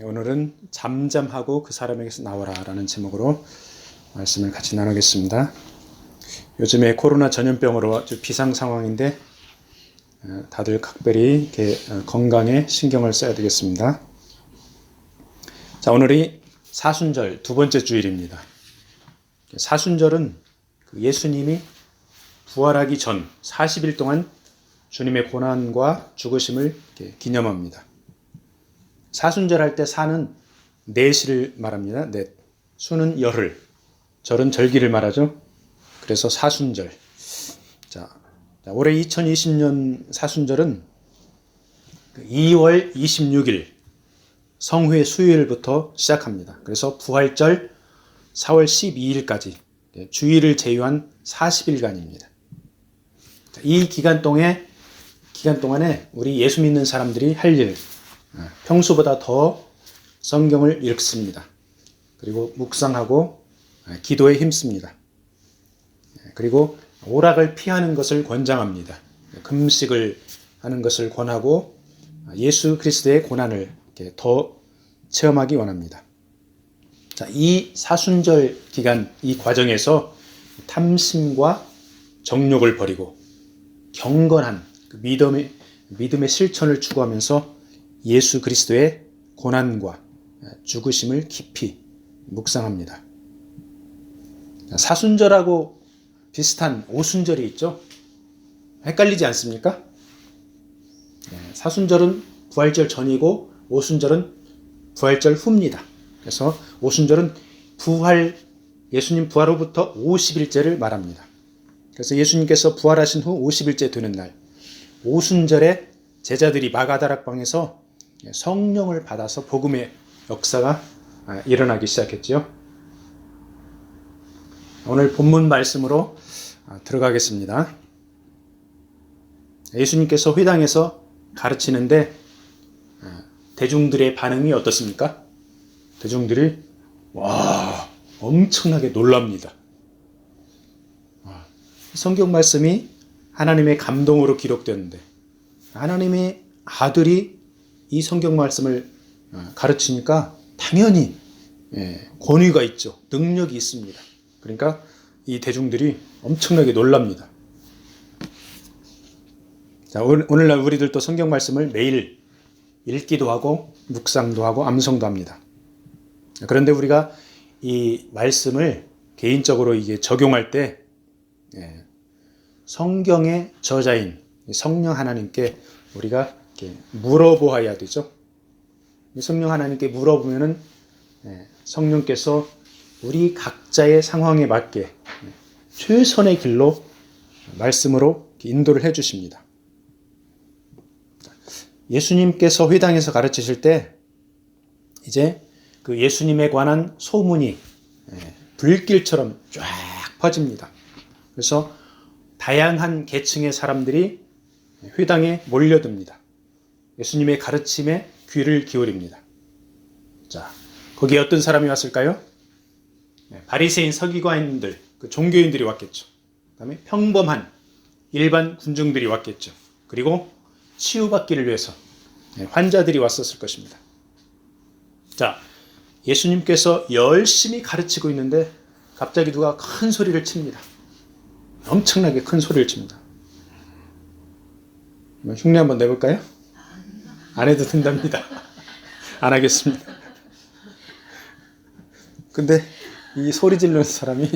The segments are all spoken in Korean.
오늘은 잠잠하고 그 사람에게서 나와라 라는 제목으로 말씀을 같이 나누겠습니다. 요즘에 코로나 전염병으로 아주 비상 상황인데 다들 각별히 이렇게 건강에 신경을 써야 되겠습니다. 자, 오늘이 사순절 두 번째 주일입니다. 사순절은 예수님이 부활하기 전 40일 동안 주님의 고난과 죽으심을 기념합니다. 사순절 할 때 사는 넷을 말합니다. 넷. 수는 열흘, 절은 절기를 말하죠. 그래서 사순절. 자, 올해 2020년 사순절은 2월 26일 성회 수요일부터 시작합니다. 그래서 부활절 4월 12일까지 주일을 제외한 40일간입니다. 이 기간 동안에 우리 예수 믿는 사람들이 할 일, 평소보다 더 성경을 읽습니다. 그리고 묵상하고 기도에 힘씁니다. 그리고 오락을 피하는 것을 권장합니다. 금식을 하는 것을 권하고 예수 그리스도의 고난을 더 체험하기 원합니다. 자, 이 사순절 기간, 이 과정에서 탐심과 정욕을 버리고 경건한 믿음의 실천을 추구하면서 예수 그리스도의 고난과 죽으심을 깊이 묵상합니다. 사순절하고 비슷한 오순절이 있죠. 헷갈리지 않습니까? 사순절은 부활절 전이고 오순절은 부활절 후입니다. 그래서 오순절은 예수님 부활 후부터 50일째를 말합니다. 그래서 예수님께서 부활하신 후 50일째 되는 날, 오순절에 제자들이 마가다락방에서 성령을 받아서 복음의 역사가 일어나기 시작했지요. 오늘 본문 말씀으로 들어가겠습니다. 예수님께서 회당에서 가르치는데 대중들의 반응이 어떻습니까? 대중들이 엄청나게 놀랍니다. 성경 말씀이 하나님의 감동으로 기록되는데 하나님의 아들이 이 성경 말씀을 가르치니까 당연히 권위가 있죠. 능력이 있습니다. 그러니까 이 대중들이 엄청나게 놀랍니다. 자, 오늘날 우리들도 성경 말씀을 매일 읽기도 하고 묵상도 하고 암송도 합니다. 그런데 우리가 이 말씀을 개인적으로 적용할 때 성경의 저자인 성령 하나님께 우리가 물어보아야 되죠. 성령 하나님께 물어보면은 성령께서 우리 각자의 상황에 맞게 최선의 길로 말씀으로 인도를 해 주십니다. 예수님께서 회당에서 가르치실 때 이제 그 예수님에 관한 소문이 불길처럼 쫙 퍼집니다. 그래서 다양한 계층의 사람들이 회당에 몰려듭니다. 예수님의 가르침에 귀를 기울입니다. 자, 거기에 어떤 사람이 왔을까요? 바리새인 서기관들, 종교인들이 왔겠죠. 그다음에 평범한 일반 군중들이 왔겠죠. 그리고 치유받기를 위해서 환자들이 왔었을 것입니다. 자, 예수님께서 열심히 가르치고 있는데 갑자기 누가 큰 소리를 칩니다. 엄청나게 큰 소리를 칩니다. 흉내 한번 내볼까요? 안 해도 된답니다. 안 하겠습니다. 근데 이 소리 지르는 사람이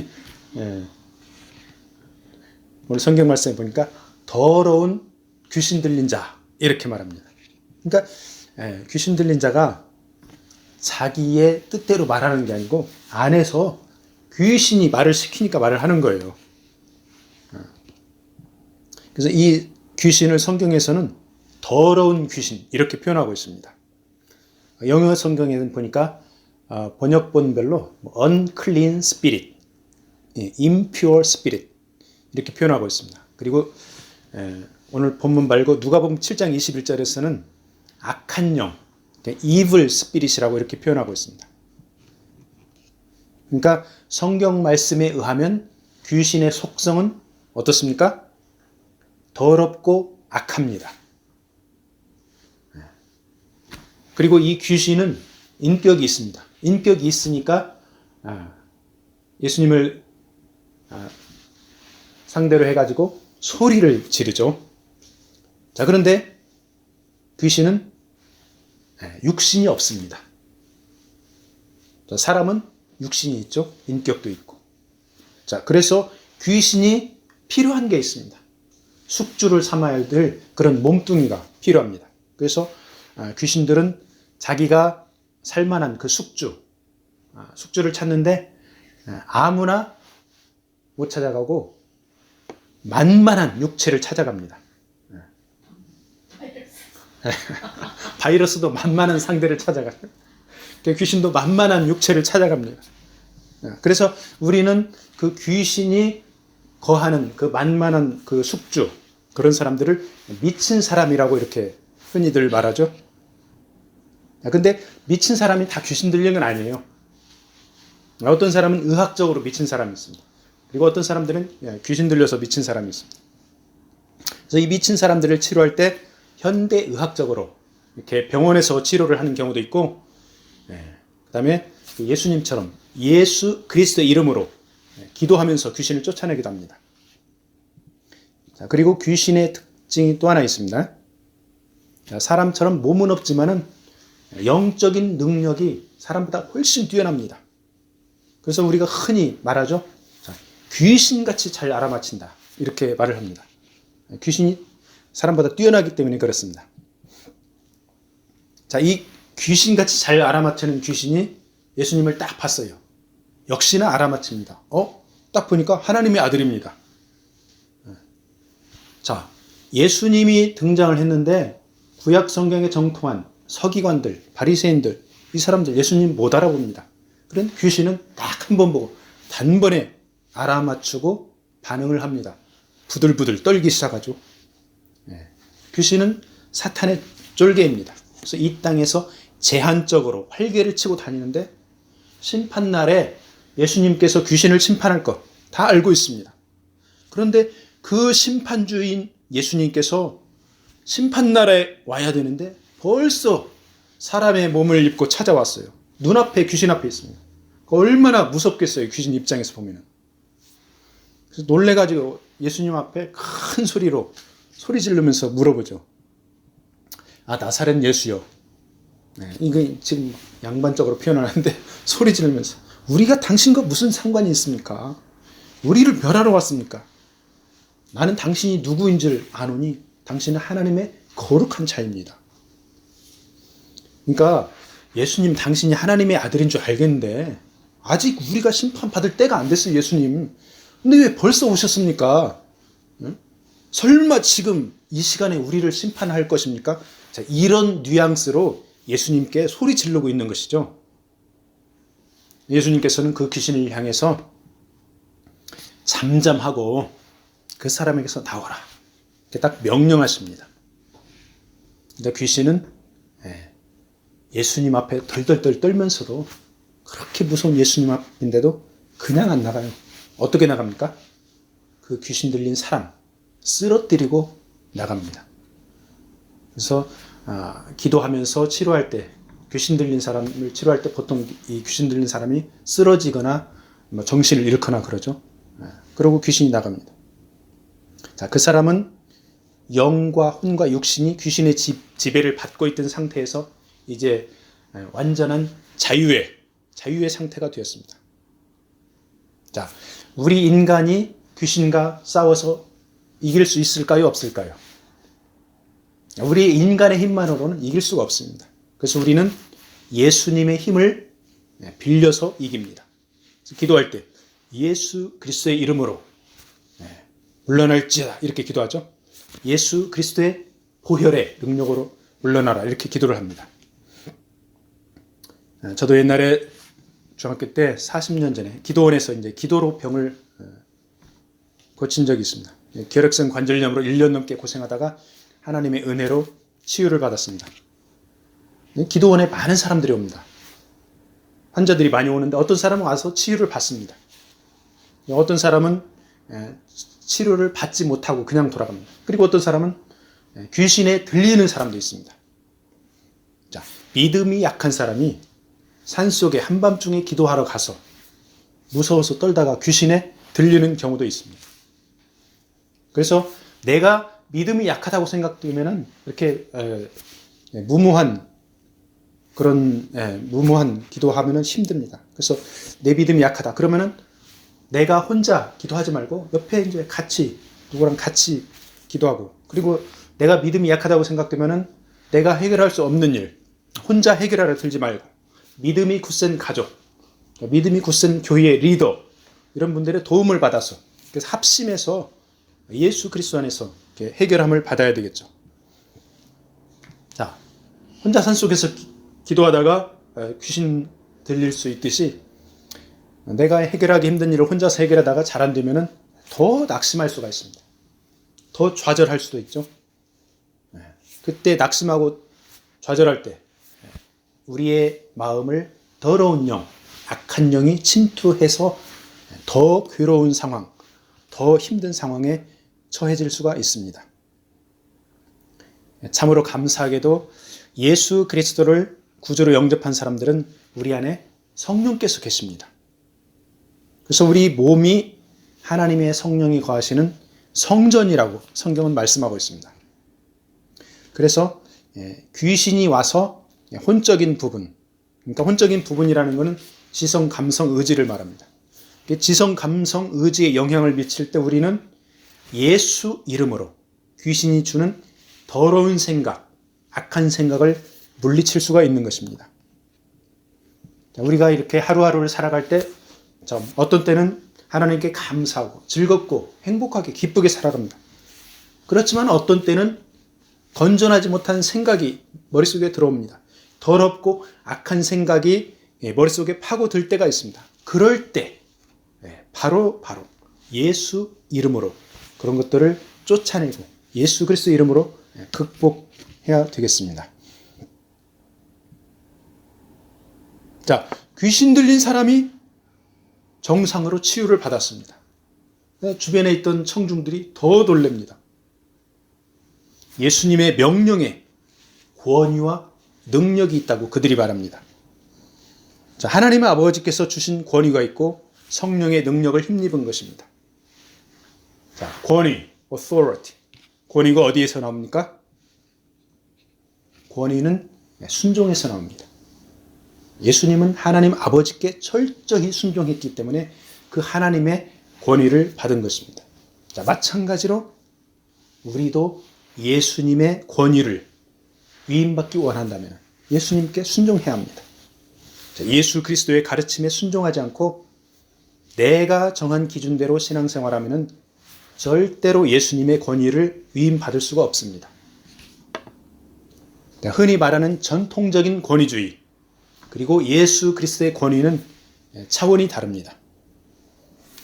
오늘 성경 말씀에 보니까 더러운 귀신 들린 자 이렇게 말합니다. 그러니까 귀신 들린 자가 자기의 뜻대로 말하는 게 아니고 안에서 귀신이 말을 시키니까 말을 하는 거예요. 그래서 이 귀신을 성경에서는 더러운 귀신 이렇게 표현하고 있습니다. 영어 성경에는 보니까 번역본별로 unclean spirit, impure spirit 이렇게 표현하고 있습니다. 그리고 오늘 본문 말고 누가복음 7장 21절에서는 악한 영, evil spirit이라고 이렇게 표현하고 있습니다. 그러니까 성경 말씀에 의하면 귀신의 속성은 어떻습니까? 더럽고 악합니다. 그리고 이 귀신은 인격이 있습니다. 인격이 있으니까 예수님을 상대로 해가지고 소리를 지르죠. 자, 그런데 귀신은 육신이 없습니다. 사람은 육신이 있죠. 인격도 있고. 자, 그래서 귀신이 필요한 게 있습니다. 숙주를 삼아야 될 그런 몸뚱이가 필요합니다. 그래서 귀신들은 자기가 살만한 그 숙주를 찾는데 아무나 못 찾아가고 만만한 육체를 찾아갑니다. 바이러스도 만만한 상대를 찾아가요. 귀신도 만만한 육체를 찾아갑니다. 그래서 우리는 그 귀신이 거하는 그 만만한 그 숙주, 그런 사람들을 미친 사람이라고 이렇게 흔히들 말하죠. 근데 미친 사람이 다 귀신 들린 건 아니에요. 어떤 사람은 의학적으로 미친 사람이 있습니다. 그리고 어떤 사람들은 귀신 들려서 미친 사람이 있습니다. 그래서 이 미친 사람들을 치료할 때 현대 의학적으로 이렇게 병원에서 치료를 하는 경우도 있고, 그 다음에 예수님처럼 예수 그리스도의 이름으로 기도하면서 귀신을 쫓아내기도 합니다. 자, 그리고 귀신의 특징이 또 하나 있습니다. 자, 사람처럼 몸은 없지만은 영적인 능력이 사람보다 훨씬 뛰어납니다. 그래서 우리가 흔히 말하죠. 자, 귀신같이 잘 알아맞힌다. 이렇게 말을 합니다. 귀신이 사람보다 뛰어나기 때문에 그렇습니다. 자, 이 귀신같이 잘 알아맞히는 귀신이 예수님을 딱 봤어요. 역시나 알아맞힙니다. 딱 보니까 하나님의 아들입니다. 자, 예수님이 등장을 했는데 구약 성경에 정통한 서기관들, 바리새인들, 이 사람들 예수님 못 알아봅니다. 그런데 귀신은 딱 한 번 보고 단번에 알아맞추고 반응을 합니다. 부들부들 떨기 시작하죠. 귀신은 사탄의 쫄개입니다. 그래서 이 땅에서 제한적으로 활개를 치고 다니는데 심판날에 예수님께서 귀신을 심판할 것 다 알고 있습니다. 그런데 그 심판주인 예수님께서 심판날에 와야 되는데 벌써 사람의 몸을 입고 찾아왔어요. 눈앞에 귀신 앞에 있습니다. 얼마나 무섭겠어요. 귀신 입장에서 보면. 그래서 놀래가지고 예수님 앞에 큰 소리로 소리 지르면서 물어보죠. 나사렛 예수요. 이거 지금 양반적으로 표현하는데 소리 지르면서 우리가 당신과 무슨 상관이 있습니까? 우리를 멸하러 왔습니까? 나는 당신이 누구인 줄 아노니 당신은 하나님의 거룩한 자입니다. 그러니까 예수님 당신이 하나님의 아들인 줄 알겠는데 아직 우리가 심판받을 때가 안 됐어요. 예수님. 근데 왜 벌써 오셨습니까? 설마 지금 이 시간에 우리를 심판할 것입니까? 자, 이런 뉘앙스로 예수님께 소리 지르고 있는 것이죠. 예수님께서는 그 귀신을 향해서 잠잠하고 그 사람에게서 나와라. 이렇게 딱 명령하십니다. 근데 귀신은 예수님 앞에 덜덜덜 떨면서도 그렇게 무서운 예수님 앞인데도 그냥 안 나가요. 어떻게 나갑니까? 그 귀신 들린 사람 쓰러뜨리고 나갑니다. 그래서 기도하면서 치료할 때 귀신 들린 사람을 치료할 때 보통 이 귀신 들린 사람이 쓰러지거나 정신을 잃거나 그러죠. 그러고 귀신이 나갑니다. 자, 그 사람은 영과 혼과 육신이 귀신의 지배를 받고 있던 상태에서 이제 완전한 자유의 상태가 되었습니다. 자, 우리 인간이 귀신과 싸워서 이길 수 있을까요? 없을까요? 우리 인간의 힘만으로는 이길 수가 없습니다. 그래서 우리는 예수님의 힘을 빌려서 이깁니다. 기도할 때 예수 그리스도의 이름으로 물러날지어다 이렇게 기도하죠. 예수 그리스도의 보혈의 능력으로 물러나라 이렇게 기도를 합니다. 저도 옛날에 중학교 때 40년 전에 기도원에서 이제 기도로 병을 고친 적이 있습니다. 결핵성 관절염으로 1년 넘게 고생하다가 하나님의 은혜로 치유를 받았습니다. 기도원에 많은 사람들이 옵니다. 환자들이 많이 오는데 어떤 사람은 와서 치유를 받습니다. 어떤 사람은 치료를 받지 못하고 그냥 돌아갑니다. 그리고 어떤 사람은 귀신에 들리는 사람도 있습니다. 자, 믿음이 약한 사람이 산속에 한밤중에 기도하러 가서 무서워서 떨다가 귀신에 들리는 경우도 있습니다. 그래서 내가 믿음이 약하다고 생각되면 이렇게 무모한 기도하면 힘듭니다. 그래서 내 믿음이 약하다. 그러면은 내가 혼자 기도하지 말고 옆에 이제 누구랑 같이 기도하고, 그리고 내가 믿음이 약하다고 생각되면은 내가 해결할 수 없는 일, 혼자 해결하려 들지 말고 믿음이 굳센 가족, 믿음이 굳센 교회의 리더, 이런 분들의 도움을 받아서, 그래서 합심해서 예수 그리스도 안에서 해결함을 받아야 되겠죠. 자, 혼자 산속에서 기도하다가 귀신 들릴 수 있듯이 내가 해결하기 힘든 일을 혼자서 해결하다가 잘 안 되면은 더 낙심할 수가 있습니다. 더 좌절할 수도 있죠. 그때 낙심하고 좌절할 때 우리의 마음을 더러운 영, 악한 영이 침투해서 더 괴로운 상황, 더 힘든 상황에 처해질 수가 있습니다. 참으로 감사하게도 예수 그리스도를 구주로 영접한 사람들은 우리 안에 성령께서 계십니다. 그래서 우리 몸이 하나님의 성령이 거하시는 성전이라고 성경은 말씀하고 있습니다. 그래서 귀신이 와서 혼적인 부분, 그러니까 혼적인 부분이라는 것은 지성, 감성, 의지를 말합니다. 지성, 감성, 의지에 영향을 미칠 때 우리는 예수 이름으로 귀신이 주는 더러운 생각, 악한 생각을 물리칠 수가 있는 것입니다. 우리가 이렇게 하루하루를 살아갈 때 어떤 때는 하나님께 감사하고 즐겁고 행복하게 기쁘게 살아갑니다. 그렇지만 어떤 때는 건전하지 못한 생각이 머릿속에 들어옵니다. 더럽고 악한 생각이 머릿속에 파고들 때가 있습니다. 그럴 때 바로 예수 이름으로 그런 것들을 쫓아내고 예수 그리스도 이름으로 극복해야 되겠습니다. 자, 귀신 들린 사람이 정상으로 치유를 받았습니다. 주변에 있던 청중들이 더 놀랍니다. 예수님의 명령에 권위와 능력이 있다고 그들이 말합니다. 자, 하나님 아버지께서 주신 권위가 있고 성령의 능력을 힘입은 것입니다. 자, 권위, authority. 권위가 어디에서 나옵니까? 권위는 순종에서 나옵니다. 예수님은 하나님 아버지께 철저히 순종했기 때문에 그 하나님의 권위를 받은 것입니다. 자, 마찬가지로 우리도 예수님의 권위를 위임받기 원한다면 예수님께 순종해야 합니다. 자, 예수 그리스도의 가르침에 순종하지 않고 내가 정한 기준대로 신앙생활하면 절대로 예수님의 권위를 위임받을 수가 없습니다. 흔히 말하는 전통적인 권위주의, 그리고 예수 그리스도의 권위는 차원이 다릅니다.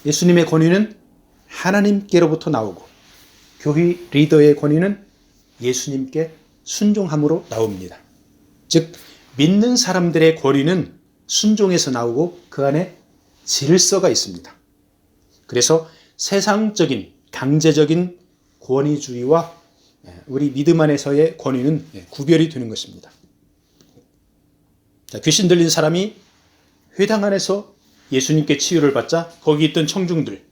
예수님의 권위는 하나님께로부터 나오고 교회 리더의 권위는 예수님께 순종함으로 나옵니다. 즉 믿는 사람들의 권위는 순종에서 나오고 그 안에 질서가 있습니다. 그래서 세상적인 강제적인 권위주의와 우리 믿음 안에서의 권위는 구별이 되는 것입니다. 자, 귀신 들린 사람이 회당 안에서 예수님께 치유를 받자 거기 있던 청중들,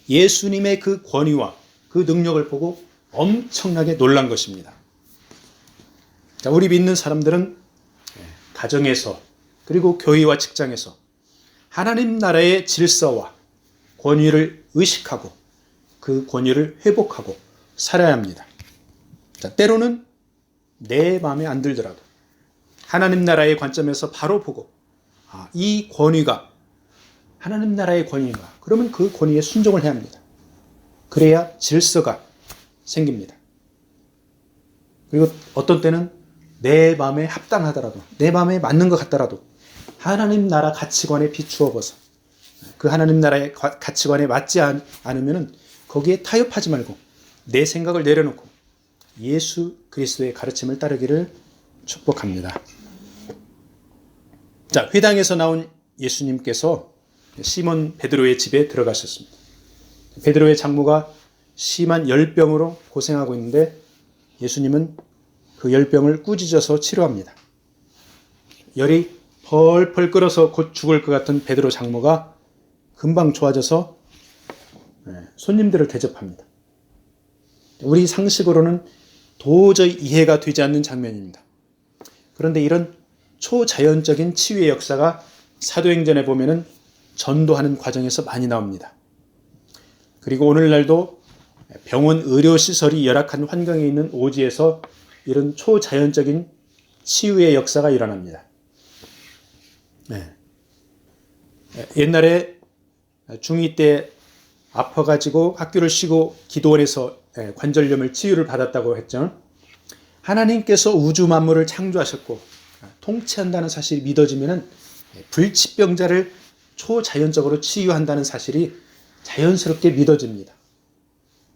예수님의 그 권위와 그 능력을 보고 엄청나게 놀란 것입니다. 자, 우리 믿는 사람들은 가정에서 그리고 교회와 직장에서 하나님 나라의 질서와 권위를 의식하고 그 권위를 회복하고 살아야 합니다. 자, 때로는 내 마음에 안 들더라도 하나님 나라의 관점에서 바로 보고 이 권위가 하나님 나라의 권위인가? 그러면 그 권위에 순종을 해야 합니다. 그래야 질서가 생깁니다. 그리고 어떤 때는 내 마음에 합당하더라도 내 마음에 맞는 것 같더라도 하나님 나라 가치관에 비추어 보서 그 하나님 나라의 가치관에 맞지 않으면 거기에 타협하지 말고 내 생각을 내려놓고 예수 그리스도의 가르침을 따르기를 축복합니다. 자, 회당에서 나온 예수님께서 시몬 베드로의 집에 들어가셨습니다. 베드로의 장모가 심한 열병으로 고생하고 있는데 예수님은 그 열병을 꾸짖어서 치료합니다. 열이 펄펄 끓어서 곧 죽을 것 같은 베드로 장모가 금방 좋아져서 손님들을 대접합니다. 우리 상식으로는 도저히 이해가 되지 않는 장면입니다. 그런데 이런 초자연적인 치유의 역사가 사도행전에 보면은 전도하는 과정에서 많이 나옵니다. 그리고 오늘날도 병원 의료시설이 열악한 환경에 있는 오지에서 이런 초자연적인 치유의 역사가 일어납니다. 옛날에 중2 때 아파가지고 학교를 쉬고 기도원에서 관절염을 치유를 받았다고 했죠. 하나님께서 우주 만물을 창조하셨고 통치한다는 사실이 믿어지면 불치병자를 초자연적으로 치유한다는 사실이 자연스럽게 믿어집니다.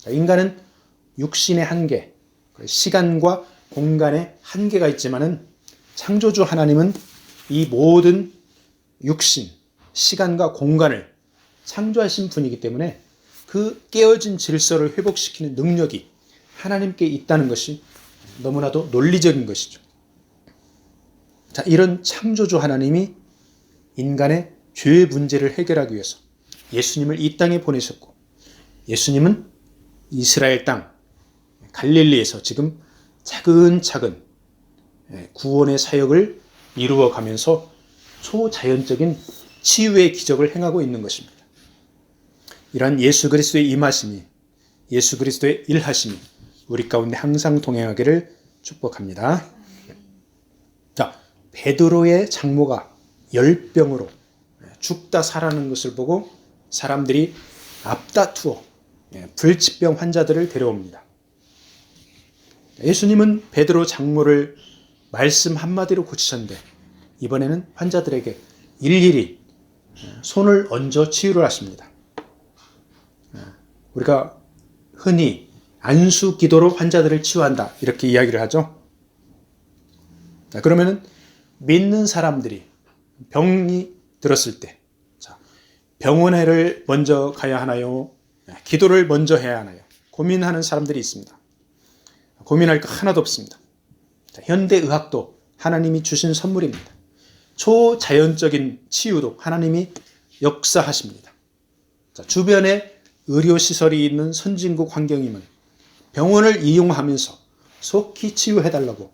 인간은 육신의 한계, 시간과 공간의 한계가 있지만은 창조주 하나님은 이 모든 육신, 시간과 공간을 창조하신 분이기 때문에 그 깨어진 질서를 회복시키는 능력이 하나님께 있다는 것이 너무나도 논리적인 것이죠. 자, 이런 창조주 하나님이 인간의 죄 문제를 해결하기 위해서 예수님을 이 땅에 보내셨고, 예수님은 이스라엘 땅 갈릴리에서 지금 차근차근 구원의 사역을 이루어 가면서 초자연적인 치유의 기적을 행하고 있는 것입니다. 이러한 예수 그리스도의 임하심이, 예수 그리스도의 일하심이 우리 가운데 항상 동행하기를 축복합니다. 자, 베드로의 장모가 열병으로 죽다 살아나는 것을 보고 사람들이 앞다투어 불치병 환자들을 데려옵니다. 예수님은 베드로 장모를 말씀 한마디로 고치셨는데 이번에는 환자들에게 일일이 손을 얹어 치유를 하십니다. 우리가 흔히 안수 기도로 환자들을 치유한다 이렇게 이야기를 하죠. 그러면은 믿는 사람들이 병이 들었을 때 병원에를 먼저 가야 하나요? 기도를 먼저 해야 하나요? 고민하는 사람들이 있습니다. 고민할 거 하나도 없습니다. 현대의학도 하나님이 주신 선물입니다. 초자연적인 치유도 하나님이 역사하십니다. 주변에 의료시설이 있는 선진국 환경이면 병원을 이용하면서 속히 치유해달라고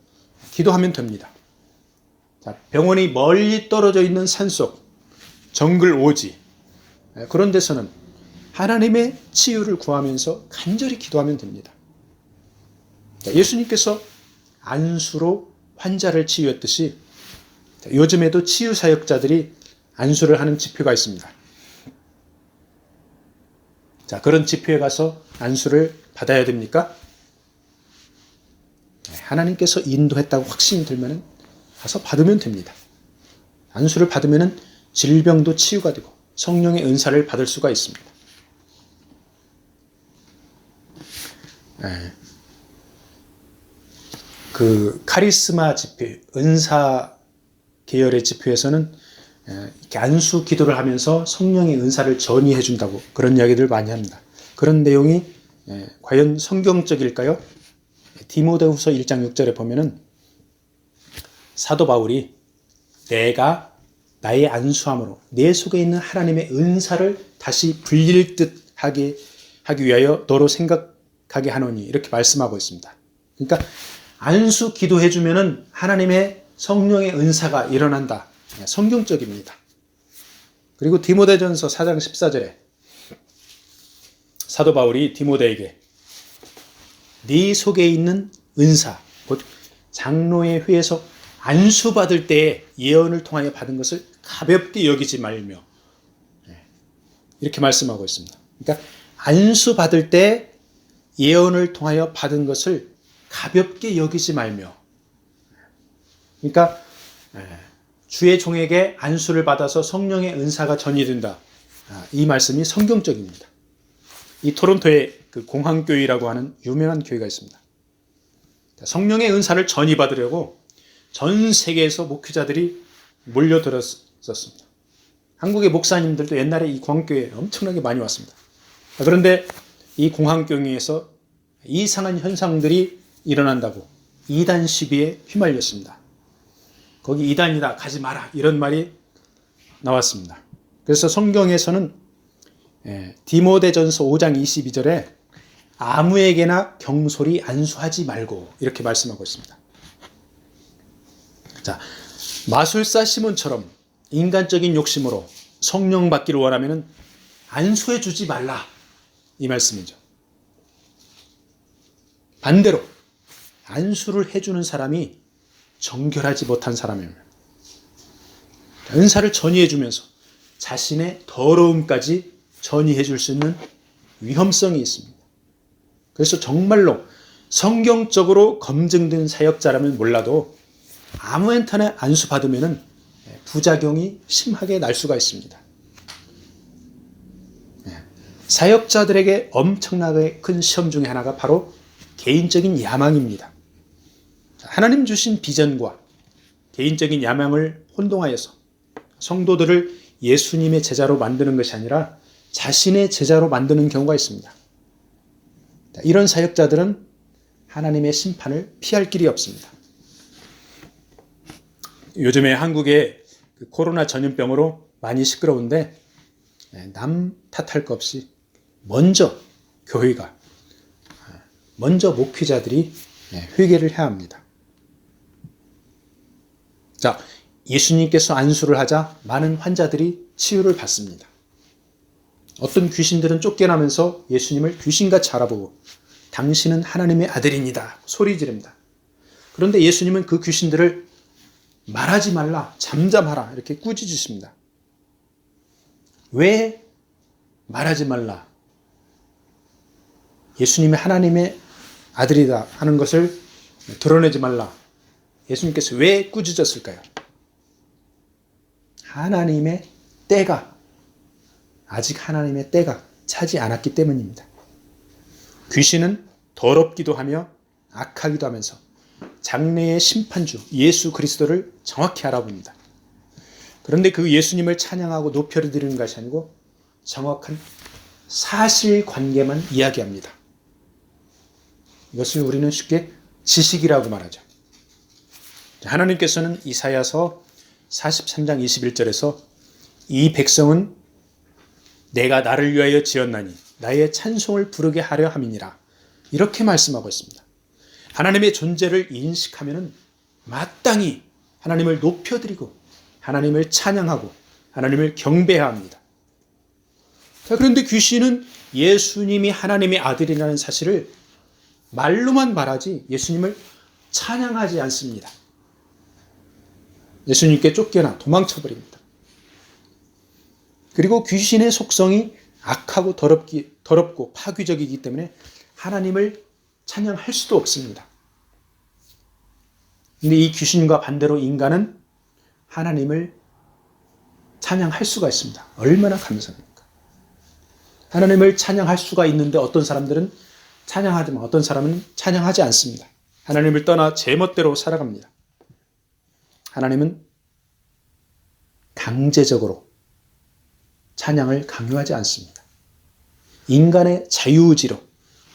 기도하면 됩니다. 병원이 멀리 떨어져 있는 산속, 정글 오지, 그런 데서는 하나님의 치유를 구하면서 간절히 기도하면 됩니다. 예수님께서 안수로 환자를 치유했듯이 요즘에도 치유 사역자들이 안수를 하는 집회가 있습니다. 자, 그런 집회에 가서 안수를 받아야 됩니까? 하나님께서 인도했다고 확신이 들면 가서 받으면 됩니다. 안수를 받으면 질병도 치유가 되고 성령의 은사를 받을 수가 있습니다. 그 카리스마 집회, 은사 계열의 집회에서는 이렇게 안수 기도를 하면서 성령의 은사를 전이해 준다고 그런 이야기들 많이 합니다. 그런 내용이 과연 성경적일까요? 디모데후서 1장 6절에 보면은 사도 바울이 내가 나의 안수함으로 내 속에 있는 하나님의 은사를 다시 불릴 듯 하기 위하여 너로 생각하게 하노니 이렇게 말씀하고 있습니다. 그러니까 안수 기도해 주면은 하나님의 성령의 은사가 일어난다. 성경적입니다. 그리고 디모데전서 4장 14절에 사도 바울이 디모데에게 네 속에 있는 은사, 곧 장로의 회에서 안수 받을 때에 예언을 통하여 받은 것을 가볍게 여기지 말며 이렇게 말씀하고 있습니다. 그러니까 안수 받을 때 예언을 통하여 받은 것을 가볍게 여기지 말며, 그러니까 주의 종에게 안수를 받아서 성령의 은사가 전이된다. 이 말씀이 성경적입니다. 이 토론토에 그 공항교회라고 하는 유명한 교회가 있습니다. 성령의 은사를 전이받으려고 전 세계에서 목회자들이 몰려들었었습니다. 한국의 목사님들도 옛날에 이 공항교회에 엄청나게 많이 왔습니다. 그런데 이 공항교회에서 이상한 현상들이 일어난다고 이단 시비에 휘말렸습니다. 거기 이단이다 가지 마라 이런 말이 나왔습니다. 그래서 성경에서는 디모데전서 5장 22절에 아무에게나 경솔히 안수하지 말고 이렇게 말씀하고 있습니다. 자, 마술사 시몬처럼 인간적인 욕심으로 성령 받기를 원하면 안수해 주지 말라 이 말씀이죠. 반대로 안수를 해주는 사람이 정결하지 못한 사람입니다. 은사를 전이해 주면서 자신의 더러움까지 전이해 줄 수 있는 위험성이 있습니다. 그래서 정말로 성경적으로 검증된 사역자라면 몰라도 아무한테나 안수 받으면 부작용이 심하게 날 수가 있습니다. 사역자들에게 엄청나게 큰 시험 중에 하나가 바로 개인적인 야망입니다. 하나님 주신 비전과 개인적인 야망을 혼동하여서 성도들을 예수님의 제자로 만드는 것이 아니라 자신의 제자로 만드는 경우가 있습니다. 이런 사역자들은 하나님의 심판을 피할 길이 없습니다. 요즘에 한국에 코로나 전염병으로 많이 시끄러운데 남 탓할 것 없이 먼저 교회가 먼저 목회자들이 회개를 해야 합니다. 자, 예수님께서 안수를 하자 많은 환자들이 치유를 받습니다. 어떤 귀신들은 쫓겨나면서 예수님을 귀신같이 알아보고 당신은 하나님의 아들입니다 소리 지릅니다. 그런데 예수님은 그 귀신들을 말하지 말라, 잠잠하라 이렇게 꾸짖으십니다. 왜 말하지 말라? 예수님이 하나님의 아들이다 하는 것을 드러내지 말라. 예수님께서 왜 꾸짖었을까요? 아직 하나님의 때가 차지 않았기 때문입니다. 귀신은 더럽기도 하며 악하기도 하면서 장래의 심판주 예수 그리스도를 정확히 알아봅니다. 그런데 그 예수님을 찬양하고 높여를 드리는 것이 아니고 정확한 사실관계만 이야기합니다. 이것을 우리는 쉽게 지식이라고 말하죠. 하나님께서는 이사야서 43장 21절에서 이 백성은 내가 나를 위하여 지었나니 나의 찬송을 부르게 하려 함이니라 이렇게 말씀하고 있습니다. 하나님의 존재를 인식하면 마땅히 하나님을 높여드리고 하나님을 찬양하고 하나님을 경배해야 합니다. 자, 그런데 귀신은 예수님이 하나님의 아들이라는 사실을 말로만 말하지 예수님을 찬양하지 않습니다. 예수님께 쫓겨나 도망쳐버립니다. 그리고 귀신의 속성이 악하고 더럽고 파괴적이기 때문에 하나님을 찬양할 수도 없습니다. 근데 이 귀신과 반대로 인간은 하나님을 찬양할 수가 있습니다. 얼마나 감사합니까? 하나님을 찬양할 수가 있는데 어떤 사람들은 찬양하지만 어떤 사람은 찬양하지 않습니다. 하나님을 떠나 제멋대로 살아갑니다. 하나님은 강제적으로 찬양을 강요하지 않습니다. 인간의 자유의지로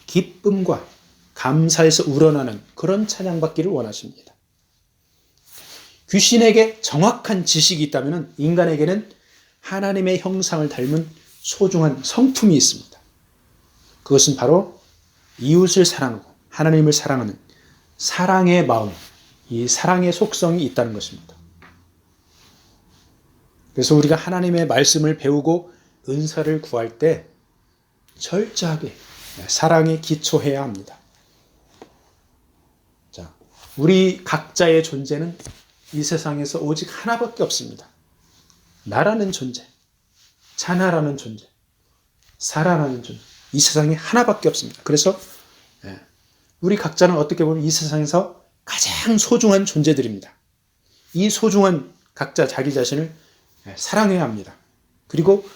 기쁨과 감사에서 우러나는 그런 찬양받기를 원하십니다. 귀신에게 정확한 지식이 있다면 인간에게는 하나님의 형상을 닮은 소중한 성품이 있습니다. 그것은 바로 이웃을 사랑하고 하나님을 사랑하는 사랑의 마음, 이 사랑의 속성이 있다는 것입니다. 그래서 우리가 하나님의 말씀을 배우고 은사를 구할 때 철저하게 사랑에 기초해야 합니다. 자, 우리 각자의 존재는 이 세상에서 오직 하나밖에 없습니다. 나라는 존재, 자나라는 존재, 사라라는 존재, 이 세상에 하나밖에 없습니다. 그래서 우리 각자는 어떻게 보면 이 세상에서 가장 소중한 존재들입니다. 이 소중한 각자 자기 자신을 사랑해야 합니다. 그리고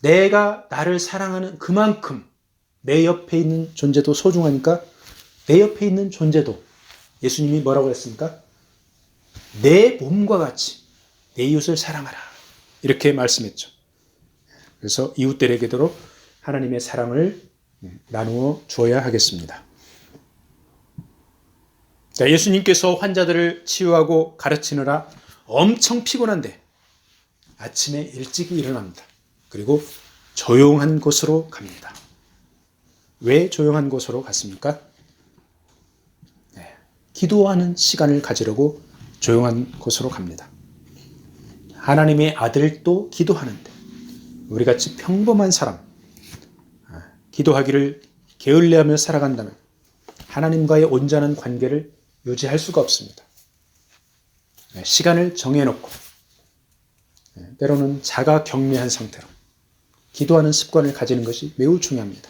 내가 나를 사랑하는 그만큼 내 옆에 있는 존재도 소중하니까 내 옆에 있는 존재도 예수님이 뭐라고 했습니까? 내 몸과 같이 내 이웃을 사랑하라 이렇게 말씀했죠. 그래서 이웃들에게도 하나님의 사랑을 나누어 주어야 하겠습니다. 자, 예수님께서 환자들을 치유하고 가르치느라 엄청 피곤한데 아침에 일찍 일어납니다. 그리고 조용한 곳으로 갑니다. 왜 조용한 곳으로 갔습니까? 기도하는 시간을 가지려고 조용한 곳으로 갑니다. 하나님의 아들도 기도하는데 우리같이 평범한 사람, 기도하기를 게을리하며 살아간다면 하나님과의 온전한 관계를 유지할 수가 없습니다. 시간을 정해놓고 때로는 자가 격리한 상태로 기도하는 습관을 가지는 것이 매우 중요합니다.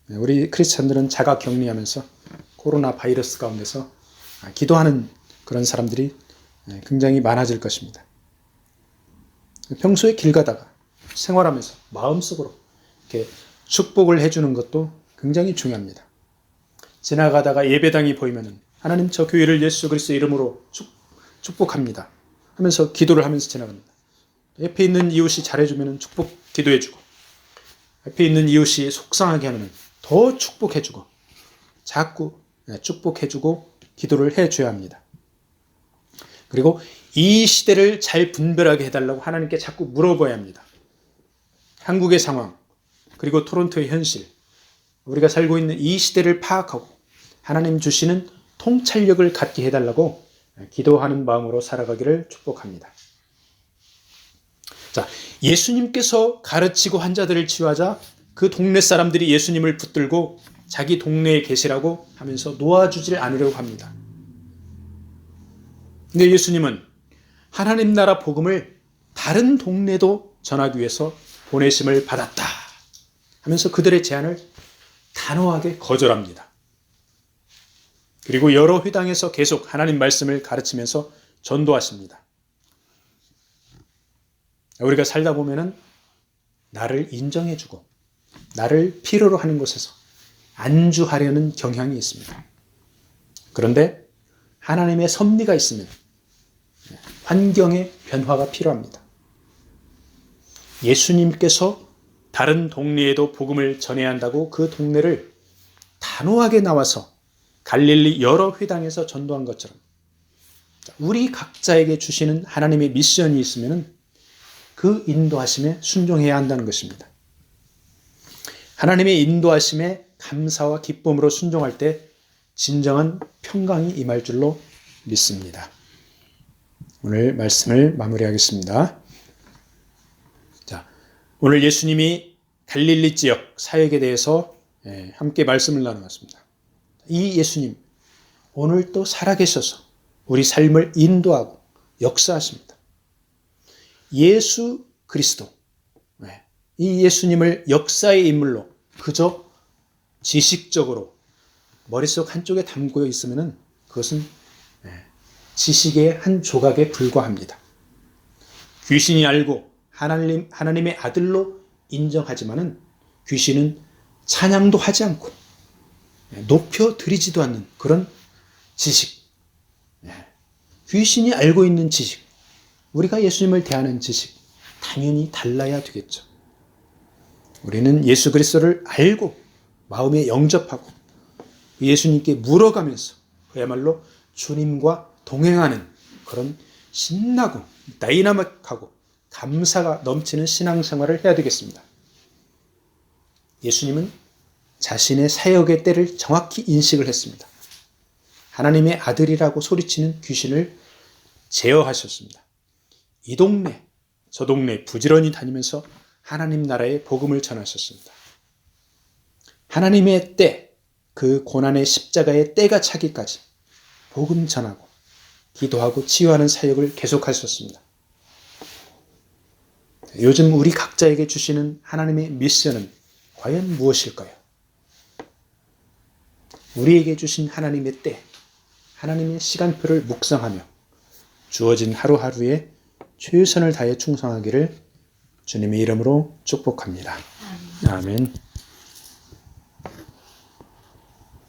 우리 크리스찬들은 자가 격리하면서 코로나 바이러스 가운데서 기도하는 그런 사람들이 굉장히 많아질 것입니다. 평소에 길 가다가 생활하면서 마음속으로 이렇게 축복을 해주는 것도 굉장히 중요합니다. 지나가다가 예배당이 보이면은 하나님 저 교회를 예수 그리스도의 이름으로 축복합니다 하면서 기도를 하면서 지나갑니다. 옆에 있는 이웃이 잘해주면 축복 기도해주고 옆에 있는 이웃이 속상하게 하면 더 축복해주고 자꾸 축복해주고 기도를 해줘야 합니다. 그리고 이 시대를 잘 분별하게 해달라고 하나님께 자꾸 물어봐야 합니다. 한국의 상황 그리고 토론토의 현실, 우리가 살고 있는 이 시대를 파악하고 하나님 주시는 통찰력을 갖게 해달라고 기도하는 마음으로 살아가기를 축복합니다. 자, 예수님께서 가르치고 환자들을 치유하자 그 동네 사람들이 예수님을 붙들고 자기 동네에 계시라고 하면서 놓아주질 않으려고 합니다. 근데 예수님은 하나님 나라 복음을 다른 동네도 전하기 위해서 보내심을 받았다 하면서 그들의 제안을 단호하게 거절합니다. 그리고 여러 회당에서 계속 하나님 말씀을 가르치면서 전도하십니다. 우리가 살다 보면은 나를 인정해주고 나를 필요로 하는 곳에서 안주하려는 경향이 있습니다. 그런데 하나님의 섭리가 있으면 환경의 변화가 필요합니다. 예수님께서 다른 동네에도 복음을 전해야 한다고 그 동네를 단호하게 나와서 갈릴리 여러 회당에서 전도한 것처럼 우리 각자에게 주시는 하나님의 미션이 있으면 그 인도하심에 순종해야 한다는 것입니다. 하나님의 인도하심에 감사와 기쁨으로 순종할 때 진정한 평강이 임할 줄로 믿습니다. 오늘 말씀을 마무리하겠습니다. 자, 오늘 예수님이 갈릴리 지역 사역에 대해서 함께 말씀을 나누었습니다. 이 예수님 오늘 또 살아계셔서 우리 삶을 인도하고 역사하십니다. 예수 그리스도, 이 예수님을 역사의 인물로 그저 지식적으로 머릿속 한쪽에 담고 있으면 그것은 지식의 한 조각에 불과합니다. 귀신이 알고 하나님의 아들로 인정하지만은 귀신은 찬양도 하지 않고 높여드리지도 않는 그런 지식, 귀신이 알고 있는 지식, 우리가 예수님을 대하는 지식 당연히 달라야 되겠죠. 우리는 예수 그리스도를 알고 마음에 영접하고 예수님께 물어가면서 그야말로 주님과 동행하는 그런 신나고 다이나믹하고 감사가 넘치는 신앙생활을 해야 되겠습니다. 예수님은 자신의 사역의 때를 정확히 인식을 했습니다. 하나님의 아들이라고 소리치는 귀신을 제어하셨습니다. 이 동네 저 동네 부지런히 다니면서 하나님 나라의 복음을 전하셨습니다. 하나님의 때, 그 고난의 십자가의 때가 차기까지 복음 전하고 기도하고 치유하는 사역을 계속하셨습니다. 요즘 우리 각자에게 주시는 하나님의 미션은 과연 무엇일까요? 우리에게 주신 하나님의 때, 하나님의 시간표를 묵상하며 주어진 하루하루에 최선을 다해 충성하기를 주님의 이름으로 축복합니다. 아멘.